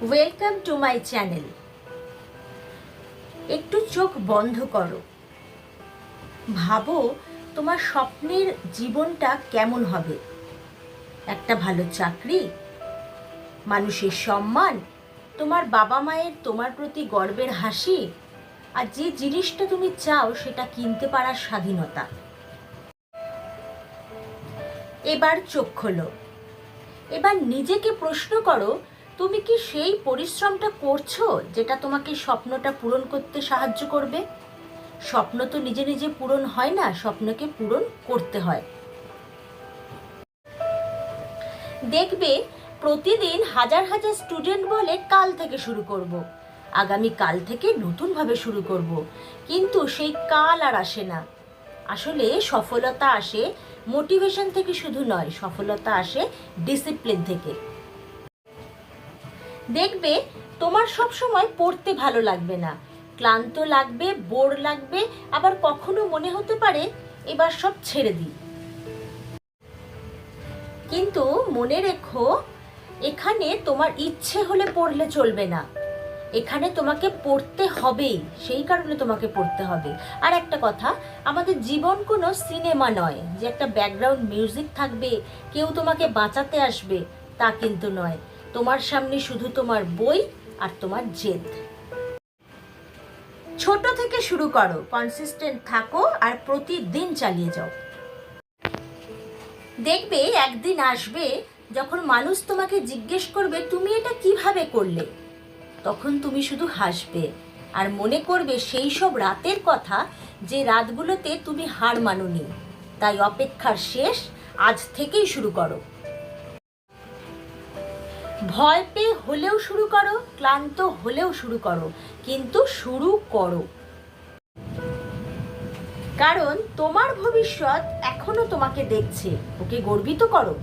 Welcome to my channel. একটু চোখ বন্ধ করো, ভাবো তোমার স্বপ্নের জীবনটা কেমন হবে। একটা ভালো চাকরি, মানুষের সম্মান, তোমার বাবা মায়ের তোমার প্রতি গর্বের হাসি, আর যে জিনিসটা তুমি চাও সেটা কিনতে পারার স্বাধীনতা। এবার চোখ খোলো, এবার নিজেকে প্রশ্ন করো, তুমি কি সেই পরিশ্রমটা করছো যেটা তোমাকে স্বপ্নটা পূরণ করতে সাহায্য করবে? স্বপ্ন তো নিজে নিজে পূরণ হয় না, স্বপ্নকে পূরণ করতে হয়। দেখবে প্রতিদিন হাজার হাজার স্টুডেন্ট বলে কাল থেকে শুরু করব, আগামী কাল থেকে নতুনভাবে শুরু করব, কিন্তু সেই কাল আর আসে না। আসলে সফলতা আসে মোটিভেশন থেকে শুধু নয়, সফলতা আসে ডিসিপ্লিন থেকে। দেখবে তোমার সব সময় পড়তে ভালো লাগবে না, ক্লান্ত লাগবে, বোর লাগবে, আবার কখনো মনে হতে পারে এবার সব ছেড়ে দিই। কিন্তু মনে রেখো, এখানে তোমার ইচ্ছে হলে পড়লে চলবে না, এখানে তোমাকে পড়তে হবেই, সেই কারণে তোমাকে পড়তে হবে। আর একটা কথা, আমাদের জীবন কোনো সিনেমা নয় যে একটা ব্যাকগ্রাউন্ড মিউজিক থাকবে, কেউ তোমাকে বাঁচাতে আসবে, তা কিন্তু নয়। তোমার সামনে শুধু তোমার বই আর তোমার জেদ। ছোট থেকে শুরু করো, কনসিস্টেন্ট থাকো আর প্রতিদিন চালিয়ে যাও। দেখবে একদিন আসবে যখন মানুষ তোমাকে জিজ্ঞেস করবে তুমি এটা কিভাবে করলে, তখন তুমি শুধু হাসবে আর মনে করবে সেই সব রাতের কথা যে রাতগুলোতে তুমি হার মানোনি। তাই অপেক্ষার শেষ, আজ থেকেই শুরু করো। ভয় পেয়ে হলেও শুরু করো, ক্লান্ত হলেও শুরু করো, কিন্তু শুরু করো। কারণ তোমার ভবিষ্যৎ এখনো তোমাকে দেখছে, ওকে গর্বিত করো।